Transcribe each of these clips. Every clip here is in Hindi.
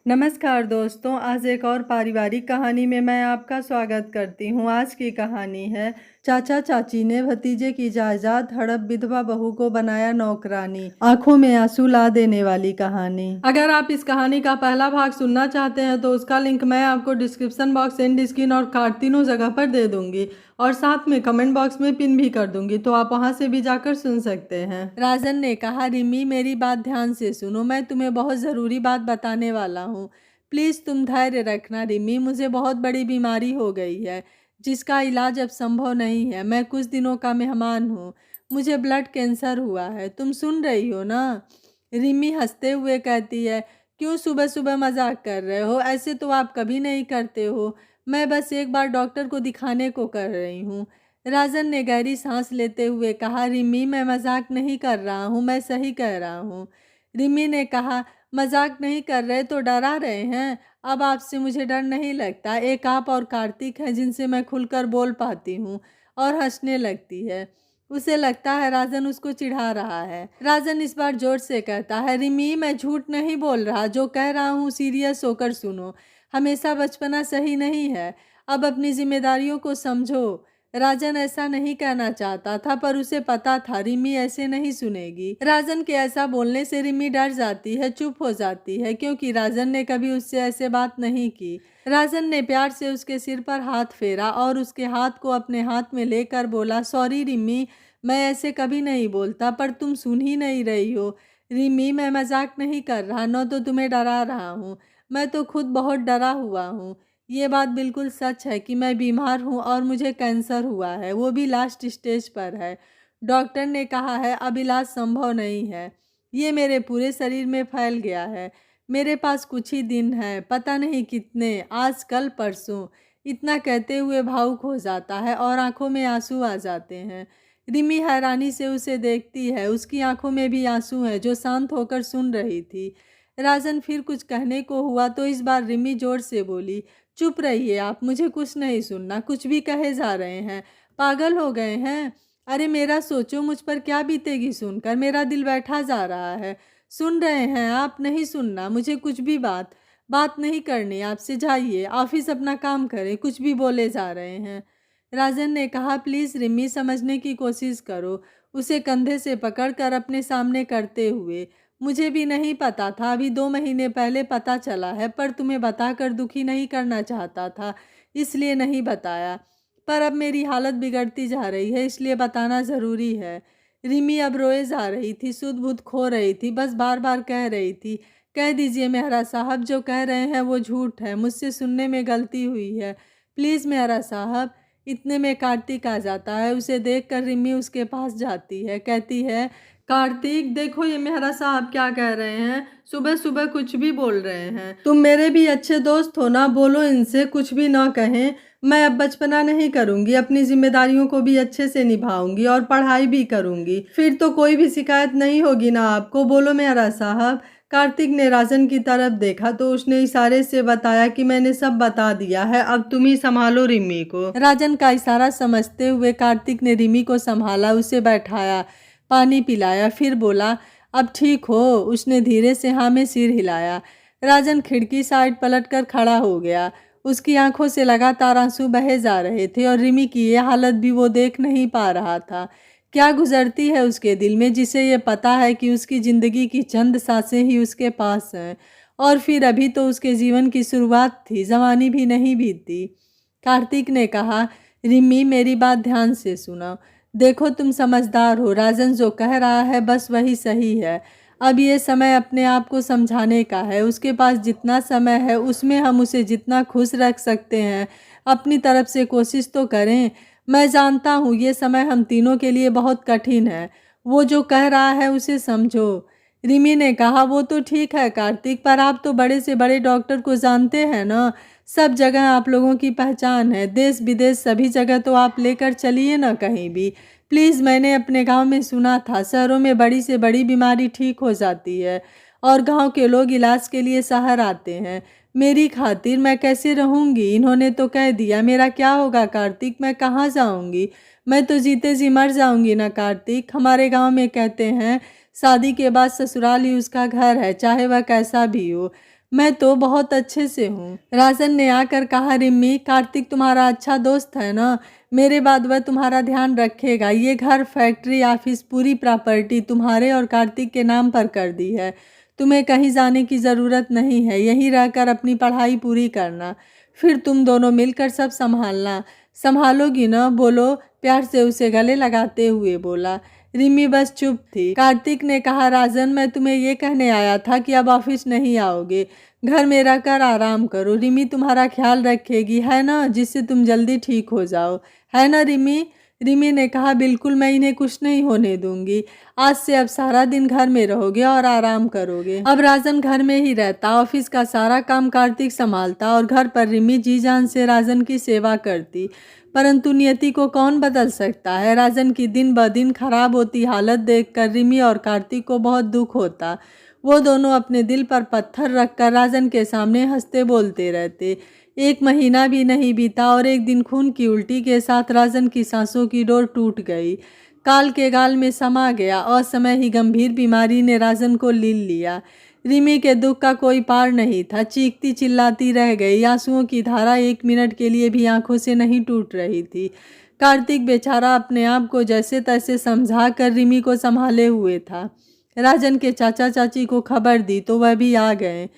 नमस्कार दोस्तों, आज एक और पारिवारिक कहानी में मैं आपका स्वागत करती हूँ। आज की कहानी है चाचा चाची ने भतीजे की जायदाद हड़प विधवा बहू को बनाया नौकरानी। आंखों में आंसू ला देने वाली कहानी। अगर आप इस कहानी का पहला भाग सुनना चाहते हैं तो उसका लिंक मैं आपको डिस्क्रिप्शन बॉक्स, एंड स्क्रीन और कार्ड तीनों जगह पर दे दूंगी और साथ में कमेंट बॉक्स में पिन भी कर दूंगी, तो आप वहां से भी जाकर सुन सकते हैं। राजन ने कहा, रिमी मेरी बात ध्यान से सुनो, मैं तुम्हें बहुत ज़रूरी बात बताने वाला हूँ। प्लीज़ तुम धैर्य रखना रिमी, मुझे बहुत बड़ी बीमारी हो गई है जिसका इलाज अब संभव नहीं है। मैं कुछ दिनों का मेहमान हूँ, मुझे ब्लड कैंसर हुआ है। तुम सुन रही हो ना? रिमी हंसते हुए कहती है, क्यों सुबह सुबह मजाक कर रहे हो? ऐसे तो आप कभी नहीं करते हो। मैं बस एक बार डॉक्टर को दिखाने को कर रही हूँ। राजन ने गहरी सांस लेते हुए कहा, रिमी मैं मजाक नहीं कर रहा हूँ, मैं सही कह रहा हूँ। रिमी ने कहा, मजाक नहीं कर रहे तो डरा रहे हैं? अब आपसे मुझे डर नहीं लगता। एक आप और कार्तिक हैं जिनसे मैं खुलकर बोल पाती हूँ। और हंसने लगती है। उसे लगता है राजन उसको चिढ़ा रहा है। राजन इस बार जोर से कहता है, रिमी मैं झूठ नहीं बोल रहा, जो कह रहा हूँ सीरियस होकर सुनो। हमेशा बचपना सही नहीं है, अब अपनी जिम्मेदारियों को समझो। राजन ऐसा नहीं कहना चाहता था, पर उसे पता था रिमी ऐसे नहीं सुनेगी। राजन के ऐसा बोलने से रिमी डर जाती है, चुप हो जाती है, क्योंकि राजन ने कभी उससे ऐसे बात नहीं की। राजन ने प्यार से उसके सिर पर हाथ फेरा और उसके हाथ को अपने हाथ में लेकर बोला, सॉरी रिमी, मैं ऐसे कभी नहीं बोलता, पर तुम सुन ही नहीं रही हो। रिमी मैं मजाक नहीं कर रहा, न तो तुम्हें डरा रहा हूँ, मैं तो खुद बहुत डरा हुआ हूँ। ये बात बिल्कुल सच है कि मैं बीमार हूँ और मुझे कैंसर हुआ है, वो भी लास्ट स्टेज पर है। डॉक्टर ने कहा है अब इलाज संभव नहीं है। ये मेरे पूरे शरीर में फैल गया है। मेरे पास कुछ ही दिन हैं, पता नहीं कितने, आज कल परसों। इतना कहते हुए भावुक हो जाता है और आंखों में आंसू आ जाते हैं। रिमी हैरानी से उसे देखती है, उसकी आंखों में भी आंसू हैं, जो शांत होकर सुन रही थी। राजन फिर कुछ कहने को हुआ तो इस बार रिमी जोर से बोली, चुप रहिए आप, मुझे कुछ नहीं सुनना, कुछ भी कहे जा रहे हैं, पागल हो गए हैं? अरे मेरा सोचो, मुझ पर क्या बीतेगी सुनकर, मेरा दिल बैठा जा रहा है। सुन रहे हैं आप? नहीं सुनना, मुझे कुछ भी बात बात नहीं करनी आपसे, जाइए ऑफिस अपना काम करें, कुछ भी बोले जा रहे हैं। राजन ने कहा, प्लीज़ रिमी समझने की कोशिश करो, उसे कंधे से पकड़कर अपने सामने करते हुए। मुझे भी नहीं पता था, अभी 2 महीने पहले पता चला है, पर तुम्हें बताकर दुखी नहीं करना चाहता था, इसलिए नहीं बताया। पर अब मेरी हालत बिगड़ती जा रही है, इसलिए बताना ज़रूरी है। रिमी अब रोए जा रही थी, सुध बुध खो रही थी, बस बार बार कह रही थी, कह दीजिए मेहरा साहब, जो कह रहे हैं वो झूठ है, मुझसे सुनने में गलती हुई है, प्लीज़ मेहरा साहब। इतने में कार्तिक आ जाता है, उसे देखकर रिमी उसके पास जाती है, कहती है, कार्तिक देखो ये मेहरा साहब क्या कह रहे हैं, सुबह सुबह कुछ भी बोल रहे हैं। तुम मेरे भी अच्छे दोस्त हो ना, बोलो इनसे कुछ भी ना कहें। मैं अब बचपना नहीं करूंगी, अपनी जिम्मेदारियों को भी अच्छे से निभाऊंगी और पढ़ाई भी करूंगी, फिर तो कोई भी शिकायत नहीं होगी ना आपको, बोलो मेहरा साहब। कार्तिक ने राजन की तरफ देखा तो उसने इशारे से बताया कि मैंने सब बता दिया है, अब तुम ही संभालो रिमी को। राजन का इशारा समझते हुए कार्तिक ने रिमी को संभाला, उसे बैठाया, पानी पिलाया, फिर बोला, अब ठीक हो? उसने धीरे से हाँ में सिर हिलाया। राजन खिड़की साइड पलटकर खड़ा हो गया, उसकी आंखों से लगातार आंसू बहे जा रहे थे और रिमी की ये हालत भी वो देख नहीं पा रहा था। क्या गुजरती है उसके दिल में, जिसे ये पता है कि उसकी ज़िंदगी की चंद सांसें ही उसके पास हैं, और फिर अभी तो उसके जीवन की शुरुआत थी, जवानी भी नहीं बीती। कार्तिक ने कहा, रिमी मेरी बात ध्यान से सुनो, देखो तुम समझदार हो, राजन जो कह रहा है बस वही सही है। अब ये समय अपने आप को समझाने का है, उसके पास जितना समय है उसमें हम उसे जितना खुश रख सकते हैं अपनी तरफ से कोशिश तो करें। मैं जानता हूँ ये समय हम तीनों के लिए बहुत कठिन है, वो जो कह रहा है उसे समझो। रिमी ने कहा, वो तो ठीक है कार्तिक, पर आप तो बड़े से बड़े डॉक्टर को जानते हैं ना, सब जगह आप लोगों की पहचान है, देश विदेश सभी जगह तो आप लेकर चलिए ना कहीं भी, प्लीज़। मैंने अपने गांव में सुना था शहरों में बड़ी से बड़ी बीमारी ठीक हो जाती है और गांव के लोग इलाज के लिए शहर आते हैं। मेरी खातिर मैं कैसे रहूंगी? इन्होंने तो कह दिया, मेरा क्या होगा कार्तिक, मैं कहाँ जाऊंगी? मैं तो जीते जी मर जाऊंगी ना कार्तिक। हमारे गांव में कहते हैं शादी के बाद ससुराल ही उसका घर है, चाहे वह कैसा भी हो। मैं तो बहुत अच्छे से हूँ। राजन ने आकर कहा, रिम्मी, कार्तिक तुम्हारा अच्छा दोस्त है ना, मेरे बाद वह तुम्हारा ध्यान रखेगा। ये घर, फैक्ट्री, ऑफिस, पूरी प्रॉपर्टी तुम्हारे और कार्तिक के नाम पर कर दी है। तुम्हें कहीं जाने की ज़रूरत नहीं है, यहीं रहकर अपनी पढ़ाई पूरी करना, फिर तुम दोनों मिलकर सब संभालना। संभालोगी ना? बोलो, प्यार से उसे गले लगाते हुए बोला। रिम्मी बस चुप थी। कार्तिक ने कहा, राजन, मैं तुम्हें ये कहने आया था कि अब ऑफिस नहीं आओगे, घर में रहकर आराम करो। रिम्मी तुम्हारा ख्याल रखेगी, है ना, जिससे तुम जल्दी ठीक हो जाओ, है ना रिम्मी? रिम्मी ने कहा, बिल्कुल, मैं इन्हें कुछ नहीं होने दूंगी। आज से अब सारा दिन घर में रहोगे और आराम करोगे। अब राजन घर में ही रहता, ऑफिस का सारा काम कार्तिक संभालता और घर पर रिम्मी जी जान से राजन की सेवा करती। परंतु नियति को कौन बदल सकता है। राजन की दिन ब दिन खराब होती हालत देखकर रिम्मी और कार्तिक को बहुत दुख होता। वो दोनों अपने दिल पर पत्थर रखकर राजन के सामने हंसते बोलते रहते। एक महीना भी नहीं बीता और एक दिन खून की उल्टी के साथ राजन की सांसों की डोर टूट गई। काल के गाल में समा गया। असमय ही गंभीर बीमारी ने राजन को लील लिया। रिमी के दुख का कोई पार नहीं था। चीखती चिल्लाती रह गई। आंसुओं की धारा एक मिनट के लिए भी आंखों से नहीं टूट रही थी। कार्तिक बेचारा अपने आप को जैसे तैसे समझा कर रिमी को संभाले हुए था। राजन के चाचा चाची को खबर दी तो वह भी आ गए।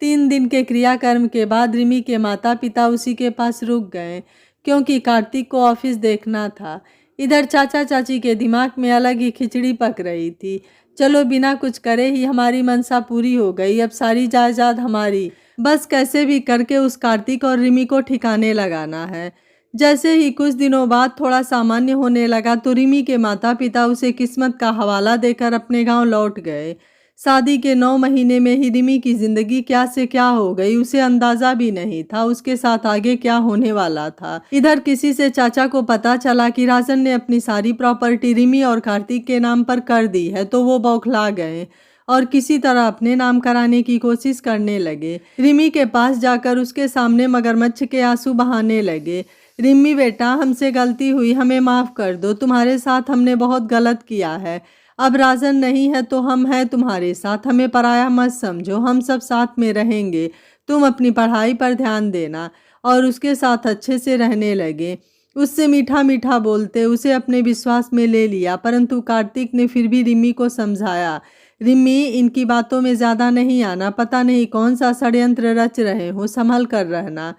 3 दिन के क्रियाकर्म के बाद रिमी के माता पिता उसी के पास रुक गए, क्योंकि कार्तिक को ऑफिस देखना था। इधर चाचा चाची के दिमाग में अलग ही खिचड़ी पक रही थी। चलो, बिना कुछ करे ही हमारी मनसा पूरी हो गई, अब सारी जायदाद हमारी, बस कैसे भी करके उस कार्तिक और रिमी को ठिकाने लगाना है। जैसे ही कुछ दिनों बाद थोड़ा सामान्य होने लगा तो रिमी के माता पिता उसे किस्मत का हवाला देकर अपने गांव लौट गए। शादी के 9 महीने में ही रिमी की जिंदगी क्या से क्या हो गई, उसे अंदाजा भी नहीं था उसके साथ आगे क्या होने वाला था। इधर किसी से चाचा को पता चला कि राजन ने अपनी सारी प्रॉपर्टी रिमी और कार्तिक के नाम पर कर दी है तो वो बौखला गए और किसी तरह अपने नाम कराने की कोशिश करने लगे। रिमी के पास जाकर उसके सामने मगरमच्छ के आंसू बहाने लगे। रिमी बेटा, हमसे गलती हुई, हमें माफ़ कर दो, तुम्हारे साथ हमने बहुत गलत किया है। अब राजन नहीं है तो हम हैं तुम्हारे साथ, हमें पराया मत समझो, हम सब साथ में रहेंगे, तुम अपनी पढ़ाई पर ध्यान देना। और उसके साथ अच्छे से रहने लगे। उससे मीठा मीठा बोलते उसे अपने विश्वास में ले लिया। परंतु कार्तिक ने फिर भी रिमी को समझाया, रिमी, इनकी बातों में ज़्यादा नहीं आना, पता नहीं कौन सा षड्यंत्र रच रहे हो, संभल कर रहना।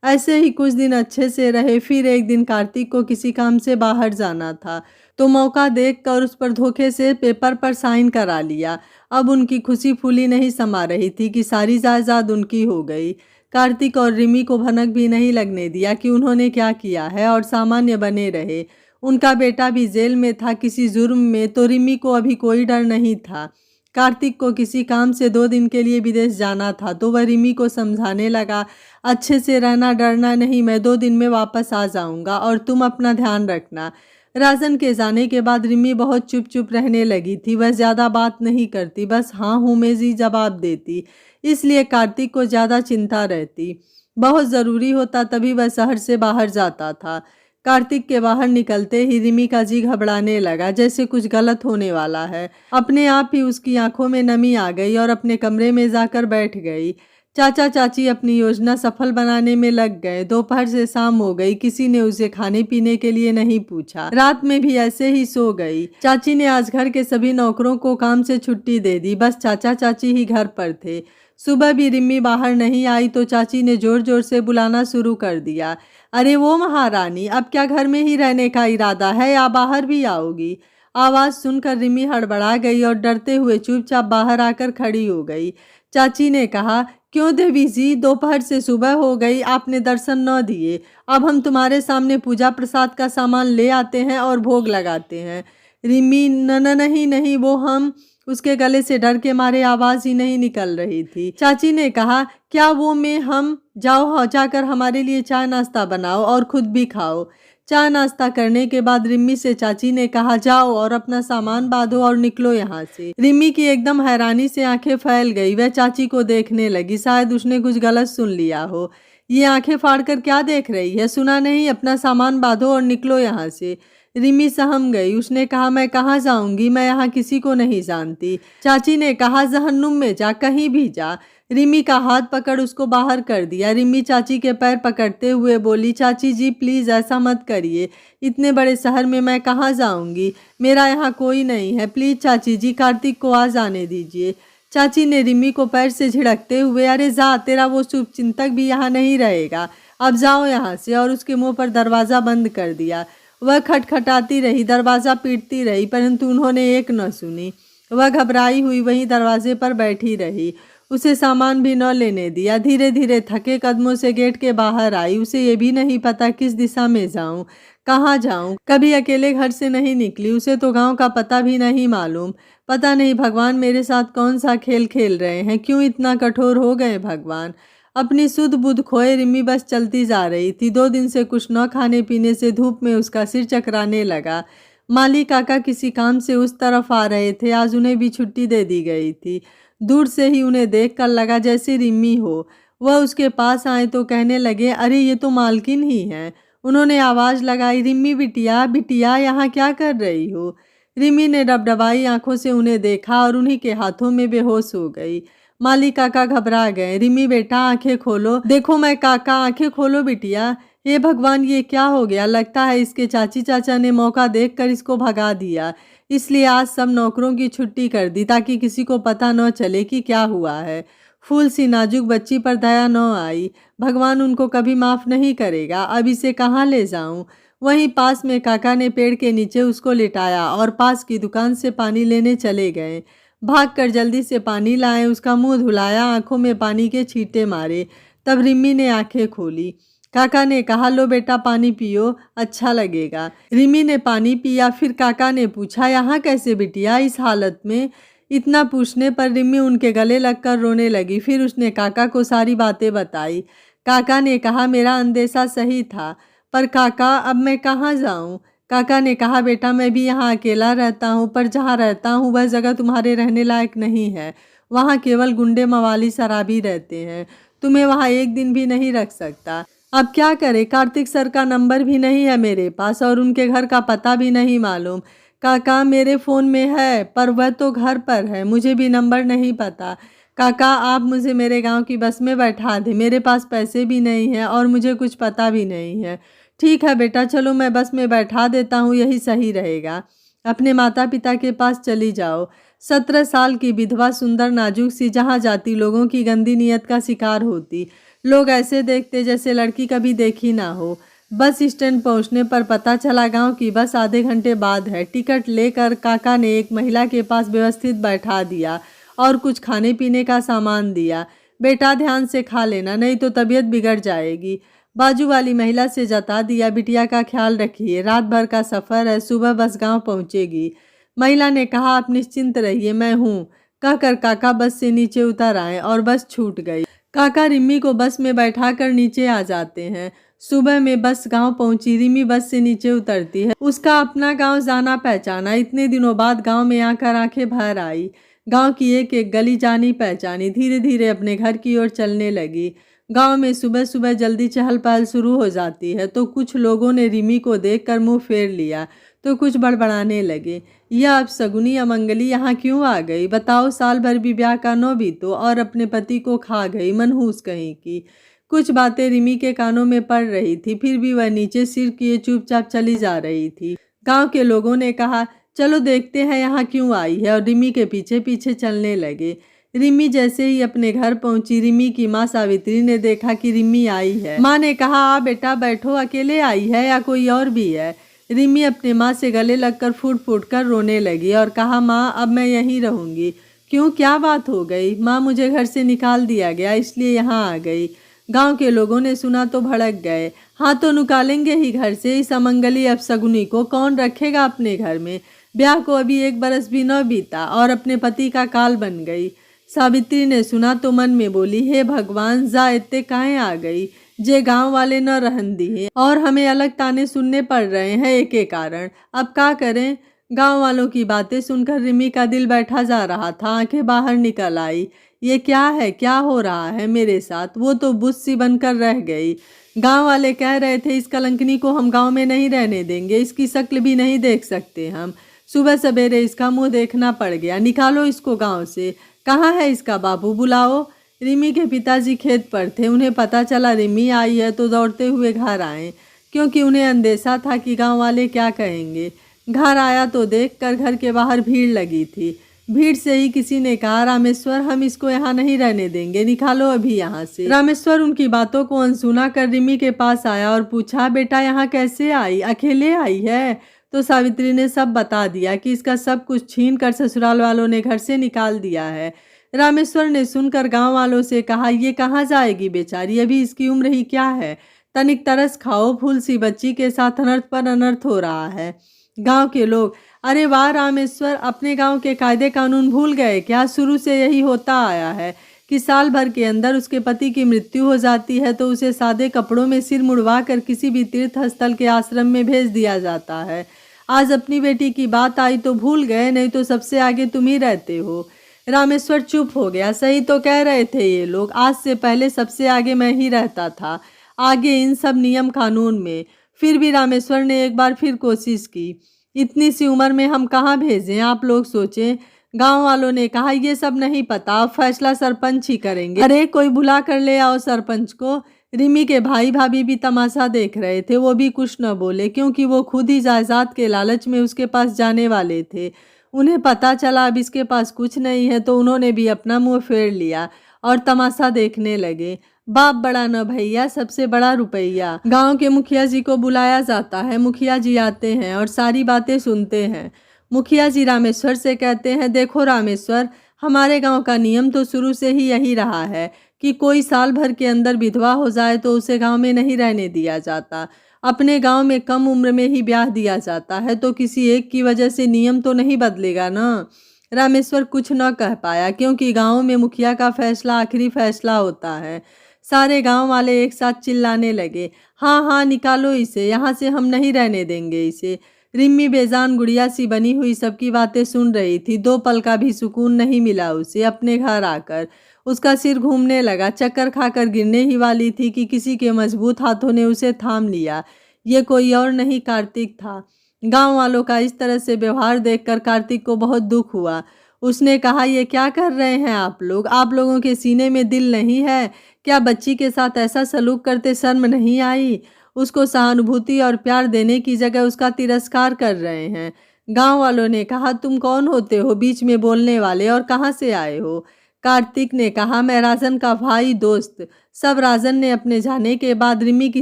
ऐसे ही कुछ दिन अच्छे से रहे। फिर एक दिन कार्तिक को किसी काम से बाहर जाना था तो मौका देखकर उस पर धोखे से पेपर पर साइन करा लिया। अब उनकी खुशी फूली नहीं समा रही थी कि सारी जायदाद उनकी हो गई। कार्तिक और रिमी को भनक भी नहीं लगने दिया कि उन्होंने क्या किया है और सामान्य बने रहे। उनका बेटा भी जेल में था किसी जुर्म में, तो रिमी को अभी कोई डर नहीं था। कार्तिक को किसी काम से 2 दिन के लिए विदेश जाना था तो वह रिमी को समझाने लगा, अच्छे से रहना, डरना नहीं, मैं 2 दिन में वापस आ जाऊंगा और तुम अपना ध्यान रखना। राजन के जाने के बाद रिमी बहुत चुप चुप रहने लगी थी। वह ज़्यादा बात नहीं करती, बस हाँ हूँ में जी जवाब देती। इसलिए कार्तिक को ज़्यादा चिंता रहती। बहुत ज़रूरी होता तभी वह शहर से बाहर जाता था। कार्तिक के बाहर निकलते ही रिमी का जी घबराने लगा, जैसे कुछ गलत होने वाला है। अपने आप ही उसकी आंखों में नमी आ गई और अपने कमरे में जाकर बैठ गई। चाचा चाची अपनी योजना सफल बनाने में लग गए। दोपहर से शाम हो गई, किसी ने उसे खाने पीने के लिए नहीं पूछा। रात में भी ऐसे ही सो गई। चाची ने आज घर के सभी नौकरों को काम से छुट्टी दे दी, बस चाचा चाची ही घर पर थे। सुबह भी रिम्मी बाहर नहीं आई तो चाची ने जोर जोर से बुलाना शुरू कर दिया, अरे वो महारानी, अब क्या घर में ही रहने का इरादा है या बाहर भी आओगी? आवाज़ सुनकर रिम्मी हड़बड़ा गई और डरते हुए चुपचाप बाहर आकर खड़ी हो गई। चाची ने कहा, क्यों देवी जी, दोपहर से सुबह हो गई, आपने दर्शन न दिए। अब हम तुम्हारे सामने पूजा प्रसाद का सामान ले आते हैं और भोग लगाते हैं। रिम्मी, नहीं नहीं, वो हम, उसके गले से डर के मारे आवाज़ ही नहीं निकल रही थी। चाची ने कहा, क्या वो में हम, जाओ जाकर हमारे लिए चाय नाश्ता बनाओ और खुद भी खाओ। चाय नाश्ता करने के बाद रिम्मी से चाची ने कहा, जाओ और अपना सामान बांधो और निकलो यहाँ से। रिम्मी की एकदम हैरानी से आंखें फैल गई। वह चाची को देखने लगी, शायद उसने कुछ गलत सुन लिया हो। ये आंखें फाड़कर क्या देख रही है? सुना नहीं? अपना सामान बांधो और निकलो यहाँ से। रिमी सहम गई। उसने कहा, मैं कहाँ जाऊंगी, मैं यहाँ किसी को नहीं जानती। चाची ने कहा, जहन्नुम में जा, कहीं भी जा, रिमी का हाथ पकड़ उसको बाहर कर दिया। रिमी चाची के पैर पकड़ते हुए बोली, चाची जी प्लीज़ ऐसा मत करिए, इतने बड़े शहर में मैं कहाँ जाऊँगी, मेरा यहाँ कोई नहीं है, प्लीज़ चाची जी कार्तिक को आ जाने दीजिए। चाची ने रिमी को पैर से झिड़कते हुए, अरे जा, तेरा वो शुभचिंतक भी यहाँ नहीं रहेगा, अब जाओ यहाँ से, और उसके मुंह पर दरवाज़ा बंद कर दिया। वह खटखटाती रही, दरवाज़ा पीटती रही, परंतु उन्होंने एक न सुनी। वह घबराई हुई वहीं दरवाजे पर बैठी रही, उसे सामान भी न लेने दिया। धीरे धीरे थके कदमों से गेट के बाहर आई। उसे ये भी नहीं पता किस दिशा में जाऊं, कहाँ जाऊं, कभी अकेले घर से नहीं निकली, उसे तो गांव का पता भी नहीं मालूम। पता नहीं भगवान मेरे साथ कौन सा खेल खेल रहे हैं, क्यों इतना कठोर हो गए भगवान। अपनी सुध बुध खोए रिमी बस चलती जा रही थी। 2 दिन से कुछ न खाने पीने से धूप में उसका सिर चकराने लगा। माली काका किसी काम से उस तरफ आ रहे थे, आज उन्हें भी छुट्टी दे दी गई थी। दूर से ही उन्हें देखकर लगा जैसे रिमी हो। वह उसके पास आए तो कहने लगे, अरे ये तो मालकिन ही हैं। उन्होंने आवाज़ लगाई, रिमी बिटिया बिटिया यहाँ क्या कर रही हो। रिमी ने डबडबाई आंखों से उन्हें देखा और उन्हीं के हाथों में बेहोश हो गई। माली काका घबरा गए, रिमी बेटा आंखें खोलो, देखो मैं काका, आंखें खोलो बिटिया। हे भगवान, ये क्या हो गया, लगता है इसके चाची चाचा ने मौका देखकर इसको भगा दिया, इसलिए आज सब नौकरों की छुट्टी कर दी ताकि किसी को पता न चले कि क्या हुआ है। फूल सी नाजुक बच्ची पर दया न आई। भगवान उनको कभी माफ़ नहीं करेगा। अब इसे कहाँ ले जाऊं। वहीं पास में काका ने पेड़ के नीचे उसको लिटाया और पास की दुकान से पानी लेने चले गए। भागकर जल्दी से पानी लाए, उसका मुंह धुलाया, आंखों में पानी के छींटे मारे। तब रिमी ने आंखें खोली। काका ने कहा, लो बेटा पानी पियो, अच्छा लगेगा। रिमी ने पानी पिया। फिर काका ने पूछा, यहाँ कैसे बिटिया इस हालत में। इतना पूछने पर रिमी उनके गले लगकर रोने लगी। फिर उसने काका को सारी बातें बताई। काका ने कहा, मेरा अंदेशा सही था, पर काका अब मैं कहाँ जाऊँ। काका ने कहा, बेटा मैं भी यहाँ अकेला रहता हूँ, पर जहाँ रहता हूँ वह जगह तुम्हारे रहने लायक नहीं है। वहाँ केवल गुंडे मवाली शराबी रहते हैं, तुम्हें वहाँ एक दिन भी नहीं रख सकता। अब क्या करे, कार्तिक सर का नंबर भी नहीं है मेरे पास और उनके घर का पता भी नहीं मालूम। काका मेरे फ़ोन में है, पर वह तो घर पर है, मुझे भी नंबर नहीं पता। काका आप मुझे मेरे गांव की बस में बैठा दें, मेरे पास पैसे भी नहीं हैं और मुझे कुछ पता भी नहीं है। ठीक है बेटा, चलो मैं बस में बैठा देता हूँ, यही सही रहेगा। अपने माता पिता के पास चली जाओ। 17 साल की विधवा, सुंदर नाजुक सी, जहाँ जाती लोगों की गंदी नीयत का शिकार होती। लोग ऐसे देखते जैसे लड़की कभी देखी ना हो। बस स्टैंड पहुंचने पर पता चला गांव की बस आधे घंटे बाद है। टिकट लेकर काका ने एक महिला के पास व्यवस्थित बैठा दिया और कुछ खाने पीने का सामान दिया। बेटा ध्यान से खा लेना, नहीं तो तबीयत बिगड़ जाएगी। बाजू वाली महिला से जता दिया, बिटिया का ख्याल रखिए, रात भर का सफ़र है, सुबह बस गांव पहुंचेगी। महिला ने कहा, आप निश्चिंत रहिए, मैं हूँ। कहकर काका बस से नीचे उतर आए और बस छूट गई। काका रिमी को बस में बैठाकर नीचे आ जाते हैं। सुबह में बस गांव पहुंची। रिमी बस से नीचे उतरती है। उसका अपना गांव जाना पहचाना, इतने दिनों बाद गांव में आकर आंखें भर आई। गांव की एक एक गली जानी पहचानी। धीरे धीरे अपने घर की ओर चलने लगी। गांव में सुबह सुबह जल्दी चहल पहल शुरू हो जाती है, तो कुछ लोगों ने रिमी को देखकर मुंह फेर लिया, तो कुछ बड़बड़ाने लगे, यह अब सगुनी अमंगली यहाँ क्यों आ गई। बताओ, साल भर भी ब्याह का न बीतो और अपने पति को खा गई, मनहूस कहीं की। कुछ बातें रिमी के कानों में पड़ रही थी, फिर भी वह नीचे सिर किए चुपचाप चली जा रही थी। गांव के लोगों ने कहा, चलो देखते हैं यहाँ क्यों आई है, और रिमी के पीछे पीछे चलने लगे। रिमी जैसे ही अपने घर पहुंची, रिमी की माँ सावित्री ने देखा कि रिमी आई है। माँ ने कहा, आ बेटा बैठो, अकेले आई है या कोई और भी है। रिमी अपने माँ से गले लगकर फूट फूट कर रोने लगी और कहा, माँ अब मैं यहीं रहूँगी। क्यों, क्या बात हो गई। माँ, मुझे घर से निकाल दिया गया, इसलिए यहाँ आ गई। गांव के लोगों ने सुना तो भड़क गए। हाँ तो निकालेंगे ही घर से, इस अमंगली अपसगुनी को कौन रखेगा अपने घर में। ब्याह को अभी 1 बरस भी न बीता और अपने पति का काल बन गई। सावित्री ने सुना तो मन में बोली, हे भगवान, जा इत्ते काहे आ गई, जे गांव वाले न रहन दिए और हमें अलग ताने सुनने पड़ रहे हैं एक एक कारण। अब क्या करें। गांव वालों की बातें सुनकर रिमी का दिल बैठा जा रहा था, आंखें बाहर निकल आई। ये क्या है, क्या हो रहा है मेरे साथ। वो तो बुझ सी बनकर रह गई। गांव वाले कह रहे थे, इस कलंकनी को हम गांव में नहीं रहने देंगे, इसकी शक्ल भी नहीं देख सकते हम। सुबह सवेरे इसका मुंह देखना पड़ गया। निकालो इसको गांव से। कहाँ है इसका बाबू, बुलाओ। रिमी के पिताजी खेत पर थे। उन्हें पता चला रिमी आई है तो दौड़ते हुए घर आए, क्योंकि उन्हें अंदेशा था कि गांव वाले क्या कहेंगे। घर आया तो देखकर घर के बाहर भीड़ लगी थी। भीड़ से ही किसी ने कहा, रामेश्वर, हम इसको यहाँ नहीं रहने देंगे, निकालो अभी यहाँ से। रामेश्वर उनकी बातों को अनसुना कर रिमी के पास आया और पूछा, बेटा यहाँ कैसे आई, अकेले आई है? तो सावित्री ने सब बता दिया कि इसका सब कुछ छीन कर ससुराल वालों ने घर से निकाल दिया है। रामेश्वर ने सुनकर गांव वालों से कहा, ये कहाँ जाएगी बेचारी, अभी इसकी उम्र ही क्या है, तनिक तरस खाओ, फूल सी बच्ची के साथ अनर्थ पर अनर्थ हो रहा है। गांव के लोग, अरे वाह रामेश्वर, अपने गांव के कायदे कानून भूल गए क्या? शुरू से यही होता आया है कि साल भर के अंदर उसके पति की मृत्यु हो जाती है तो उसे सादे कपड़ों में सिर मुड़वा कर किसी भी तीर्थ स्थल के आश्रम में भेज दिया जाता है। आज अपनी बेटी की बात आई तो भूल गए, नहीं तो सबसे आगे तुम ही रहते हो। रामेश्वर चुप हो गया। सही तो कह रहे थे ये लोग, आज से पहले सबसे आगे मैं ही रहता था, आगे इन सब नियम कानून में। फिर भी रामेश्वर ने एक बार फिर कोशिश की, इतनी सी उम्र में हम कहाँ भेजें, आप लोग सोचें। गांव वालों ने कहा, ये सब नहीं पता, अब फैसला सरपंच ही करेंगे। अरे कोई बुला कर ले आओ सरपंच को। रिमी के भाई भाभी भी तमाशा देख रहे थे, वो भी कुछ न बोले, क्योंकि वो खुद ही जायदाद के लालच में उसके पास जाने वाले थे। उन्हें पता चला अब इसके पास कुछ नहीं है तो उन्होंने भी अपना मुंह फेर लिया और तमाशा देखने लगे। बाप बड़ा न भैया, सबसे बड़ा रुपया। गांव के मुखिया जी को बुलाया जाता है। मुखिया जी आते हैं और सारी बातें सुनते हैं। मुखिया जी रामेश्वर से कहते हैं, देखो रामेश्वर, हमारे गांव का नियम तो शुरू से ही यही रहा है कि कोई साल भर के अंदर विधवा हो जाए तो उसे गांव में नहीं रहने दिया जाता। अपने गांव में कम उम्र में ही ब्याह दिया जाता है, तो किसी एक की वजह से नियम तो नहीं बदलेगा ना। रामेश्वर कुछ न कह पाया, क्योंकि गांव में मुखिया का फैसला आखिरी फैसला होता है। सारे गांव वाले एक साथ चिल्लाने लगे, हाँ हाँ निकालो इसे, यहाँ से हम नहीं रहने देंगे इसे। रिम्मी बेजान गुड़िया सी बनी हुई सबकी बातें सुन रही थी। 2 पल का भी सुकून नहीं मिला उसे अपने घर आकर। उसका सिर घूमने लगा, चक्कर खाकर गिरने ही वाली थी कि किसी के मजबूत हाथों ने उसे थाम लिया। ये कोई और नहीं, कार्तिक था। गांव वालों का इस तरह से व्यवहार देखकर कार्तिक को बहुत दुख हुआ। उसने कहा, ये क्या कर रहे हैं आप लोग? आप लोगों के सीने में दिल नहीं है क्या? बच्ची के साथ ऐसा सलूक करते शर्म नहीं आई? उसको सहानुभूति और प्यार देने की जगह उसका तिरस्कार कर रहे हैं। गांव वालों ने कहा, तुम कौन होते हो बीच में बोलने वाले, और कहाँ से आए हो? कार्तिक ने कहा, मैं राजन का भाई दोस्त। सब राजन ने अपने जाने के बाद रिमी की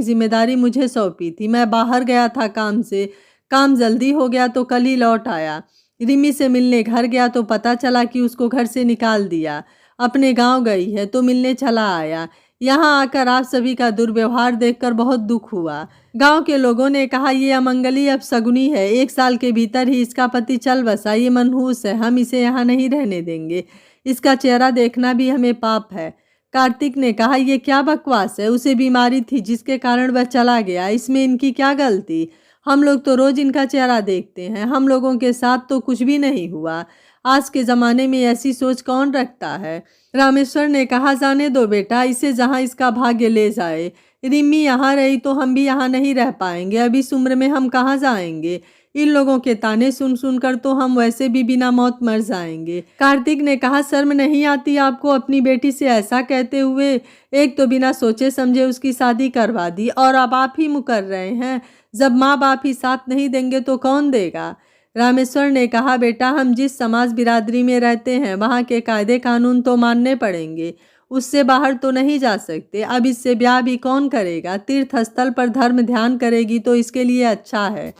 जिम्मेदारी मुझे सौंपी थी। मैं बाहर गया था काम से, काम जल्दी हो गया तो कल ही लौट आया। रिमी से मिलने घर गया तो पता चला कि उसको घर से निकाल दिया। अपने गांव गई है तो मिलने चला आया। यहाँ आकर आप सभी का दुर्व्यवहार देखकर बहुत दुख हुआ। गांव के लोगों ने कहा, ये अमंगली अब सगुनी है, 1 साल के भीतर ही इसका पति चल बसा, ये मनहूस है, हम इसे यहाँ नहीं रहने देंगे। इसका चेहरा देखना भी हमें पाप है। कार्तिक ने कहा, ये क्या बकवास है, उसे बीमारी थी जिसके कारण वह चला गया, इसमें इनकी क्या गलती? हम लोग तो रोज इनका चेहरा देखते हैं, हम लोगों के साथ तो कुछ भी नहीं हुआ। आज के ज़माने में ऐसी सोच कौन रखता है? रामेश्वर ने कहा, जाने दो बेटा, इसे जहाँ इसका भाग्य ले जाए। रिमी यहाँ रही तो हम भी यहाँ नहीं रह पाएंगे, अब इस उम्र में हम कहाँ जाएंगे? इन लोगों के ताने सुन सुनकर तो हम वैसे भी बिना मौत मर जाएंगे। कार्तिक ने कहा, शर्म नहीं आती आपको अपनी बेटी से ऐसा कहते हुए? एक तो बिना सोचे समझे उसकी शादी करवा दी और अब आप ही मुकर रहे हैं। जब माँ बाप ही साथ नहीं देंगे तो कौन देगा? रामेश्वर ने कहा, बेटा, हम जिस समाज बिरादरी में रहते हैं वहाँ के कायदे कानून तो मानने पड़ेंगे, उससे बाहर तो नहीं जा सकते। अब इससे ब्याह भी कौन करेगा? तीर्थ स्थल पर धर्म ध्यान करेगी तो इसके लिए अच्छा है।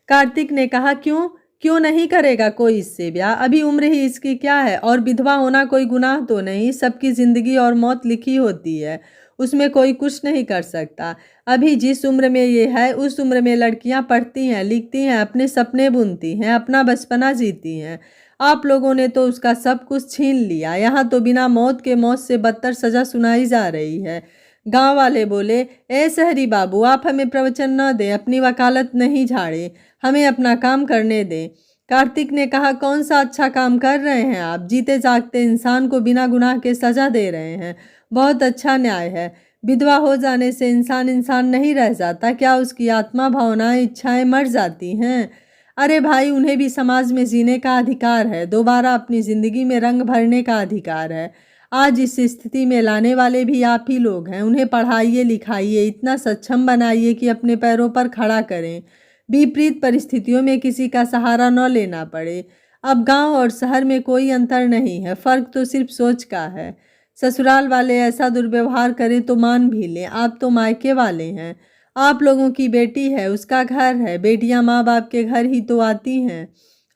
कार्तिक ने कहा, क्यों क्यों नहीं करेगा कोई इससे ब्याह? अभी उम्र ही इसकी क्या है, और विधवा होना कोई गुनाह तो नहीं। सबकी जिंदगी और मौत लिखी होती है, उसमें कोई कुछ नहीं कर सकता। अभी जिस उम्र में ये है उस उम्र में लड़कियां पढ़ती हैं, लिखती हैं, अपने सपने बुनती हैं, अपना बचपना जीती हैं। आप लोगों ने तो उसका सब कुछ छीन लिया। यहाँ तो बिना मौत के मौत से बदतर सजा सुनाई जा रही है। गांव वाले बोले, ए शहरी बाबू, आप हमें प्रवचन न दें, अपनी वकालत नहीं झाड़ें, हमें अपना काम करने दें। कार्तिक ने कहा, कौन सा अच्छा काम कर रहे हैं आप? जीते जागते इंसान को बिना गुनाह के सजा दे रहे हैं। बहुत अच्छा न्याय है। विधवा हो जाने से इंसान इंसान नहीं रह जाता क्या? उसकी आत्मा, भावनाएं, इच्छाएं मर जाती हैं। अरे भाई, उन्हें भी समाज में जीने का अधिकार है, दोबारा अपनी जिंदगी में रंग भरने का अधिकार है। आज इस स्थिति में लाने वाले भी आप ही लोग हैं। उन्हें पढ़ाइए लिखाइए, इतना सक्षम बनाइए कि अपने पैरों पर खड़ा करें, विपरीत परिस्थितियों में किसी का सहारा न लेना पड़े। अब गांव और शहर में कोई अंतर नहीं है, फर्क तो सिर्फ सोच का है। ससुराल वाले ऐसा दुर्व्यवहार करें तो मान भी लें, आप तो मायके वाले हैं। आप लोगों की बेटी है, उसका घर है। बेटियां माँ बाप के घर ही तो आती हैं।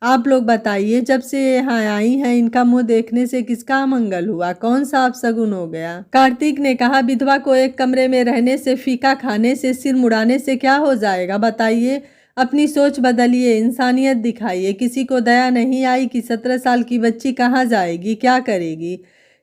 आप लोग बताइए, जब से यहाँ आई हैं इनका मुंह देखने से किसका मंगल हुआ, कौन सा अपशगुन हो गया। कार्तिक ने कहा, विधवा को एक कमरे में रहने से, फीका खाने से, सिर मुड़ाने से क्या हो जाएगा, बताइए। अपनी सोच बदलिए, इंसानियत दिखाइए। किसी को दया नहीं आई कि 17 साल की बच्ची कहाँ जाएगी, क्या करेगी।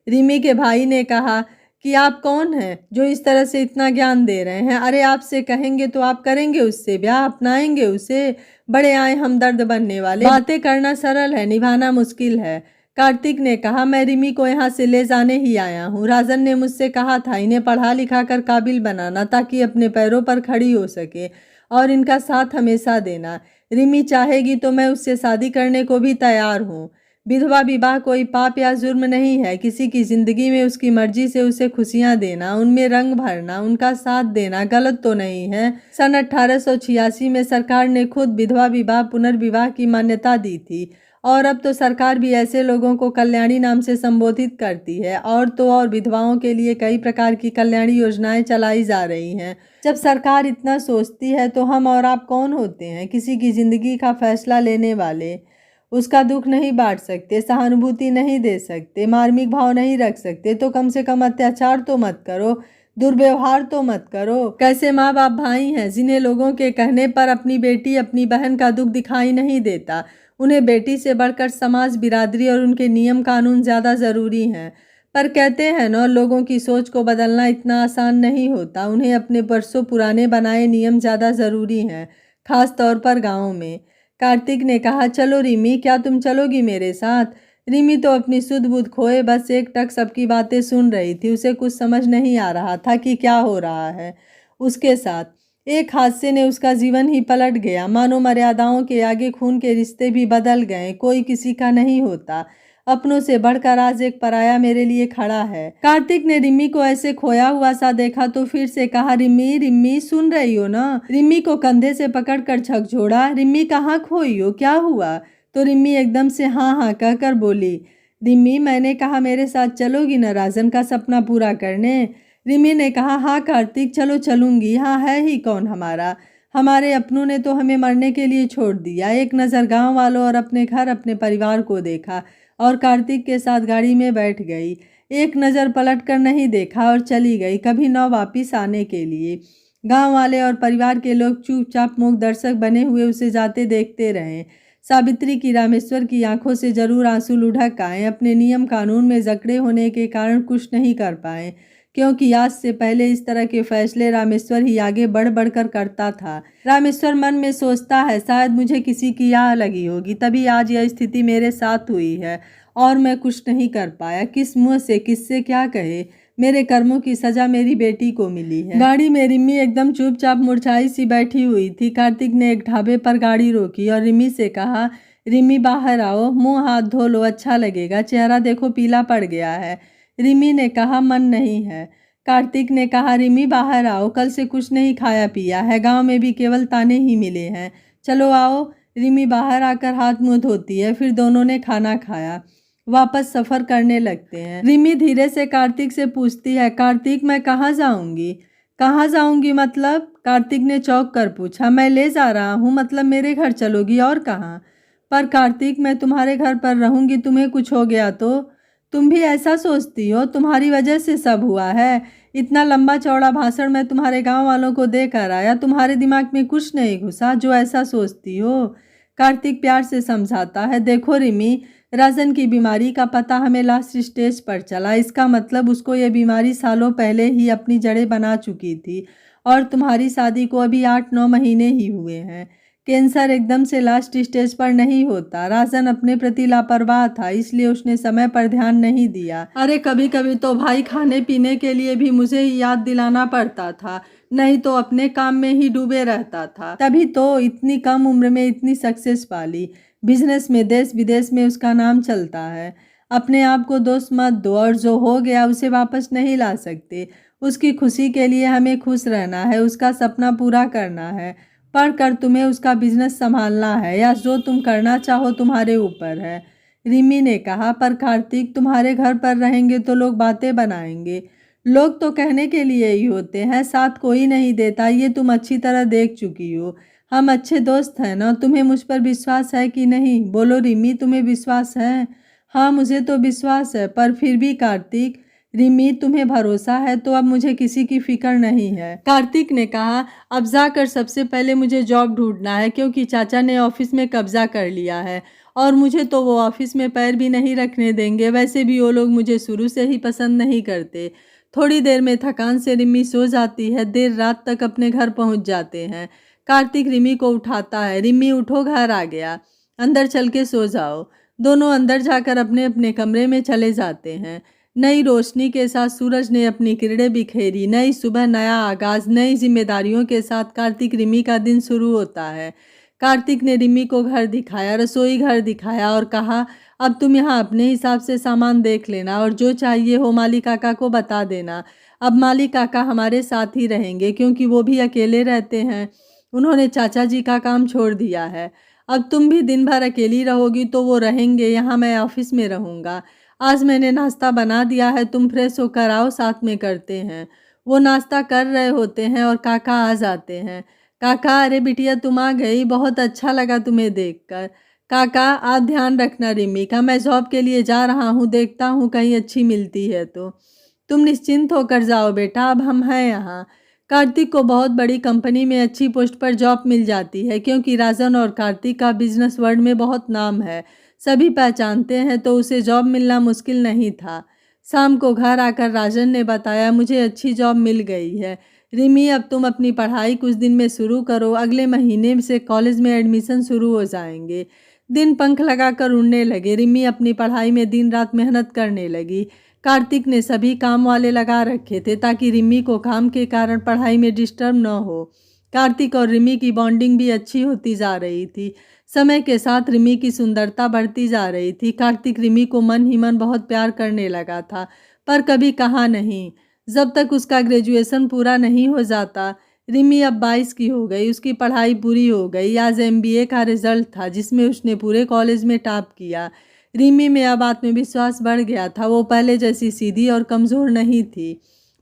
रिमी के भाई ने कहा कि आप कौन हैं जो इस तरह से इतना ज्ञान दे रहे हैं। अरे आपसे कहेंगे तो आप करेंगे उससे ब्याह, अपनाएंगे उसे। बड़े आए हमदर्द बनने वाले। बातें करना सरल है, निभाना मुश्किल है। कार्तिक ने कहा, मैं रिमी को यहाँ से ले जाने ही आया हूँ। राजन ने मुझसे कहा था इन्हें पढ़ा लिखा कर काबिल बनाना, ताकि अपने पैरों पर खड़ी हो सके, और इनका साथ हमेशा देना। रिमी चाहेगी तो मैं उससे शादी करने को भी तैयार हूँ। विधवा विवाह कोई पाप या जुर्म नहीं है। किसी की जिंदगी में उसकी मर्जी से उसे खुशियां देना, उनमें रंग भरना, उनका साथ देना गलत तो नहीं है। सन 1886 में सरकार ने खुद विधवा विवाह पुनर्विवाह की मान्यता दी थी, और अब तो सरकार भी ऐसे लोगों को कल्याणी नाम से संबोधित करती है। और तो और विधवाओं के लिए कई प्रकार की कल्याणी योजनाएं चलाई जा रही हैं। जब सरकार इतना सोचती है तो हम और आप कौन होते हैं किसी की जिंदगी का फैसला लेने वाले। उसका दुख नहीं बांट सकते, सहानुभूति नहीं दे सकते, मार्मिक भाव नहीं रख सकते, तो कम से कम अत्याचार तो मत करो, दुर्व्यवहार तो मत करो। कैसे माँ बाप भाई हैं जिन्हें लोगों के कहने पर अपनी बेटी अपनी बहन का दुख दिखाई नहीं देता। उन्हें बेटी से बढ़कर समाज, बिरादरी और उनके नियम कानून ज़्यादा ज़रूरी हैं। पर कहते हैं न, लोगों की सोच को बदलना इतना आसान नहीं होता। उन्हें अपने बरसों पुराने बनाए नियम ज़्यादा ज़रूरी हैं, खास तौर पर गाँव में। कार्तिक ने कहा, चलो रिमी, क्या तुम चलोगी मेरे साथ। रिमी तो अपनी सुध बुध खोए बस एकटक सबकी बातें सुन रही थी। उसे कुछ समझ नहीं आ रहा था कि क्या हो रहा है उसके साथ। एक हादसे ने उसका जीवन ही पलट गया। मानो मर्यादाओं के आगे खून के रिश्ते भी बदल गए। कोई किसी का नहीं होता। अपनों से बढ़कर आज एक पराया मेरे लिए खड़ा है। कार्तिक ने रिमी को ऐसे खोया हुआ सा देखा तो फिर से कहा, रिमी रिमी, सुन रही हो ना। रिमी को कंधे से पकड़कर झकझोरा, रिमी कहाँ खोई हो, क्या हुआ। तो रिमी एकदम से हाँ हाँ कहकर बोली, रिमी मैंने कहा मेरे साथ चलोगी ना राजन का सपना पूरा करने। रिमी ने कहा, हाँ कार्तिक चलो चलूंगी। हाँ है ही कौन हमारा, हमारे अपनों ने तो हमें मरने के लिए छोड़ दिया। एक नज़र गांव वालों और अपने घर अपने परिवार को देखा और कार्तिक के साथ गाड़ी में बैठ गई। एक नज़र पलट कर नहीं देखा और चली गई, कभी न वापिस आने के लिए। गांव वाले और परिवार के लोग चुपचाप मूक दर्शक बने हुए उसे जाते देखते रहे। सावित्री की रामेश्वर की आंखों से जरूर आंसू लुढ़क आए। अपने नियम कानून में जकड़े होने के कारण कुछ नहीं कर पाए, क्योंकि आज से पहले इस तरह के फैसले रामेश्वर ही आगे बढ़ बढ़कर करता था। रामेश्वर मन में सोचता है, शायद मुझे किसी की आह लगी होगी, तभी आज यह स्थिति मेरे साथ हुई है और मैं कुछ नहीं कर पाया। किस मुंह से किससे क्या कहे। मेरे कर्मों की सजा मेरी बेटी को मिली है। गाड़ी में रिमी एकदम चुपचाप मुरझाई सी बैठी हुई थी। कार्तिक ने एक ढाबे पर गाड़ी रोकी और रिमी से कहा, रिमी बाहर आओ, मुंह हाथ धो लो, अच्छा लगेगा, चेहरा देखो पीला पड़ गया है। रिमी ने कहा, मन नहीं है। कार्तिक ने कहा, रिमी बाहर आओ, कल से कुछ नहीं खाया पिया है, गांव में भी केवल ताने ही मिले हैं, चलो आओ। रिमी बाहर आकर हाथ मुंह धोती है, फिर दोनों ने खाना खाया, वापस सफ़र करने लगते हैं। रिमी धीरे से कार्तिक से पूछती है, कार्तिक मैं कहाँ जाऊंगी। कहाँ जाऊंगी मतलब, कार्तिक ने चौंक कर पूछा। मैं ले जा रहा हूँ, मतलब मेरे घर चलोगी, और कहाँ। पर कार्तिक मैं तुम्हारे घर पर रहूंगी, तुम्हें कुछ हो गया तो। तुम भी ऐसा सोचती हो, तुम्हारी वजह से सब हुआ है। इतना लंबा चौड़ा भाषण मैं तुम्हारे गांव वालों को देकर आया, तुम्हारे दिमाग में कुछ नहीं घुसा जो ऐसा सोचती हो। कार्तिक प्यार से समझाता है, देखो रिमी, राजन की बीमारी का पता हमें लास्ट स्टेज पर चला। इसका मतलब उसको ये बीमारी सालों पहले ही अपनी जड़ें बना चुकी थी, और तुम्हारी शादी को अभी 8-9 महीने ही हुए हैं। कैंसर एकदम से लास्ट स्टेज पर नहीं होता। राजन अपने प्रति लापरवाह था, इसलिए उसने समय पर ध्यान नहीं दिया। अरे कभी कभी तो भाई खाने पीने के लिए भी मुझे ही याद दिलाना पड़ता था, नहीं तो अपने काम में ही डूबे रहता था। तभी तो इतनी कम उम्र में इतनी सक्सेस पाली। बिजनेस में देश विदेश में उसका नाम चलता है। अपने आप को दोष मत दो, और जो हो गया उसे वापस नहीं ला सकते। उसकी खुशी के लिए हमें खुश रहना है, उसका सपना पूरा करना है। पढ़कर तुम्हें उसका बिजनेस संभालना है, या जो तुम करना चाहो तुम्हारे ऊपर है। रिमी ने कहा, पर कार्तिक, तुम्हारे घर पर रहेंगे तो लोग बातें बनाएंगे। लोग तो कहने के लिए ही होते हैं, साथ कोई नहीं देता, ये तुम अच्छी तरह देख चुकी हो। हम अच्छे दोस्त हैं ना। तुम्हें मुझ पर विश्वास है कि नहीं? बोलो रिमी, तुम्हें विश्वास है? हाँ, मुझे तो विश्वास है, पर फिर भी कार्तिक। रिमी, तुम्हें भरोसा है तो अब मुझे किसी की फिक्र नहीं है। कार्तिक ने कहा, अब जाकर सबसे पहले मुझे जॉब ढूंढना है, क्योंकि चाचा ने ऑफिस में कब्जा कर लिया है और मुझे तो वो ऑफिस में पैर भी नहीं रखने देंगे। वैसे भी वो लोग मुझे शुरू से ही पसंद नहीं करते। थोड़ी देर में थकान से रिमी सो जाती है। देर रात तक अपने घर पहुंच जाते हैं। कार्तिक रिमी को उठाता है। रिमी, उठो, घर आ गया, अंदर चल के सो जाओ। दोनों अंदर जाकर अपने अपने कमरे में चले जाते हैं। नई रोशनी के साथ सूरज ने अपनी किरणें बिखेरी। नई सुबह, नया आगाज, नई जिम्मेदारियों के साथ कार्तिक रिमी का दिन शुरू होता है। कार्तिक ने रिमी को घर दिखाया, रसोई घर दिखाया और कहा, अब तुम यहाँ अपने हिसाब से सामान देख लेना और जो चाहिए हो माली काका को बता देना। अब माली काका हमारे साथ ही रहेंगे, क्योंकि वो भी अकेले रहते हैं। उन्होंने चाचा जी का काम छोड़ दिया है। अब तुम भी दिन भर अकेली रहोगी तो वो रहेंगे, यहाँ मैं ऑफिस में रहूँगा। आज मैंने नाश्ता बना दिया है, तुम फ्रेश होकर आओ, साथ में करते हैं। वो नाश्ता कर रहे होते हैं और काका आ जाते हैं। काका, अरे बिटिया तुम आ गई, बहुत अच्छा लगा तुम्हें देखकर। काका, आप ध्यान रखना रिमी का, मैं जॉब के लिए जा रहा हूँ, देखता हूँ कहीं अच्छी मिलती है तो। तुम निश्चिंत होकर जाओ बेटा, अब हम हैं यहाँ। कार्तिक को बहुत बड़ी कंपनी में अच्छी पोस्ट पर जॉब मिल जाती है, क्योंकि राजन और कार्तिक का बिजनेस वर्ल्ड में बहुत नाम है, सभी पहचानते हैं, तो उसे जॉब मिलना मुश्किल नहीं था। शाम को घर आकर राजन ने बताया, मुझे अच्छी जॉब मिल गई है। रिमी, अब तुम अपनी पढ़ाई कुछ दिन में शुरू करो, अगले महीने से कॉलेज में एडमिशन शुरू हो जाएंगे। दिन पंख लगाकर उड़ने लगे। रिमी अपनी पढ़ाई में दिन रात मेहनत करने लगी। कार्तिक ने सभी काम वाले लगा रखे थे, ताकि रिमी को काम के कारण पढ़ाई में डिस्टर्ब न हो। कार्तिक और रिमी की बॉन्डिंग भी अच्छी होती जा रही थी। समय के साथ रिमी की सुंदरता बढ़ती जा रही थी। कार्तिक रिमी को मन ही मन बहुत प्यार करने लगा था, पर कभी कहा नहीं। जब तक उसका ग्रेजुएशन पूरा नहीं हो जाता। रिमी अब 22 की हो गई, उसकी पढ़ाई पूरी हो गई। आज MBA का रिजल्ट था, जिसमें उसने पूरे कॉलेज में टॉप किया। रिमी में अब आत्मविश्वास बढ़ गया था, वो पहले जैसी सीधी और कमज़ोर नहीं थी।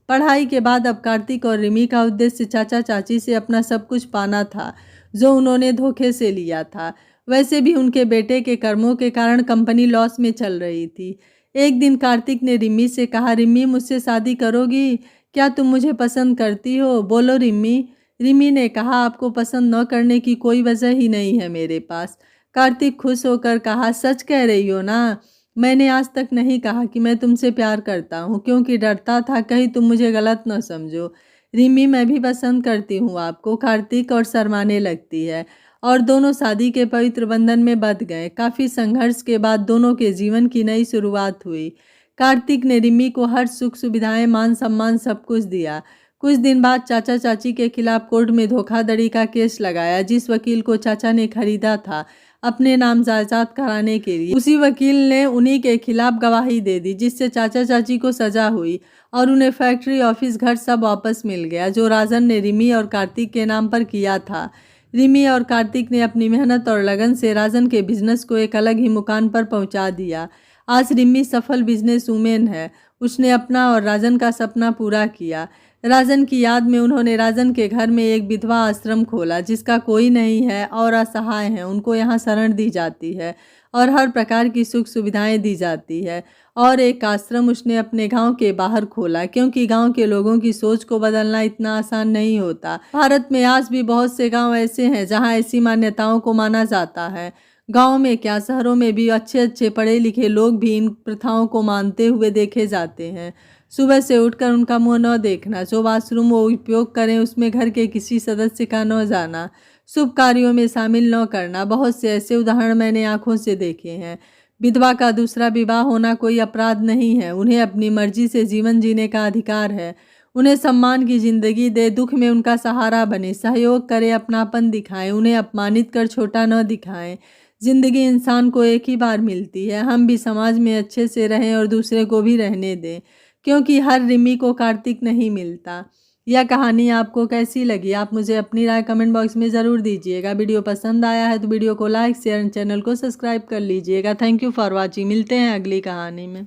पढ़ाई के बाद अब कार्तिक और रिमी का उद्देश्य चाचा चाची से अपना सब कुछ पाना था, जो उन्होंने धोखे से लिया था। वैसे भी उनके बेटे के कर्मों के कारण कंपनी लॉस में चल रही थी। एक दिन कार्तिक ने रिमी से कहा, रिमी, मुझसे शादी करोगी? क्या तुम मुझे पसंद करती हो? बोलो रिमी। रिमी ने कहा, आपको पसंद न करने की कोई वजह ही नहीं है मेरे पास। कार्तिक खुश होकर कहा, सच कह रही हो ना? मैंने आज तक नहीं कहा कि मैं तुमसे प्यार करता हूँ, क्योंकि डरता था कहीं तुम मुझे गलत न समझो। रिमी, मैं भी पसंद करती हूँ आपको। कार्तिक और शर्माने लगती है, और दोनों शादी के पवित्र बंधन में बंध गए। काफ़ी संघर्ष के बाद दोनों के जीवन की नई शुरुआत हुई। कार्तिक ने रिमी को हर सुख सुविधाएं, मान सम्मान सब कुछ दिया। कुछ दिन बाद चाचा चाची के खिलाफ कोर्ट में धोखाधड़ी का केस लगाया। जिस वकील को चाचा ने खरीदा था अपने नाम जायदाद कराने के लिए, उसी वकील ने उन्हीं के खिलाफ गवाही दे दी, जिससे चाचा चाची को सजा हुई और उन्हें फैक्ट्री, ऑफिस, घर सब वापस मिल गया, जो राजन ने रिमी और कार्तिक के नाम पर किया था। रिमी और कार्तिक ने अपनी मेहनत और लगन से राजन के बिजनेस को एक अलग ही मुकाम पर पहुंचा दिया। आज रिमी सफल बिजनेस वूमेन है। उसने अपना और राजन का सपना पूरा किया। राजन की याद में उन्होंने राजन के घर में एक विधवा आश्रम खोला, जिसका कोई नहीं है और असहाय हैं, उनको यहाँ शरण दी जाती है और हर प्रकार की सुख सुविधाएं दी जाती है। और एक आश्रम उसने अपने गांव के बाहर खोला, क्योंकि गांव के लोगों की सोच को बदलना इतना आसान नहीं होता। भारत में आज भी बहुत से गांव ऐसे हैं जहां ऐसी मान्यताओं को माना जाता है। गांव में क्या, शहरों में भी अच्छे अच्छे पढ़े लिखे लोग भी इन प्रथाओं को मानते हुए देखे जाते हैं। सुबह से उठकर उनका मुंह न देखना, जो वॉशरूम वो उपयोग करें उसमें घर के किसी सदस्य का न जाना, शुभ कार्यों में शामिल न करना। बहुत से ऐसे उदाहरण मैंने आंखों से देखे हैं। विधवा का दूसरा विवाह होना कोई अपराध नहीं है। उन्हें अपनी मर्जी से जीवन जीने का अधिकार है। उन्हें सम्मान की जिंदगी दे, दुख में उनका सहारा बने, सहयोग करे, अपनापन दिखाएं, उन्हें अपमानित कर छोटा न दिखाएं। ज़िंदगी इंसान को एक ही बार मिलती है, हम भी समाज में अच्छे से रहें और दूसरे को भी रहने दें, क्योंकि हर रिमी को कार्तिक नहीं मिलता। यह कहानी आपको कैसी लगी? आप मुझे अपनी राय कमेंट बॉक्स में ज़रूर दीजिएगा। वीडियो पसंद आया है तो वीडियो को लाइक शेयर एंड चैनल को सब्सक्राइब कर लीजिएगा। Thank you for watching. मिलते हैं अगली कहानी में।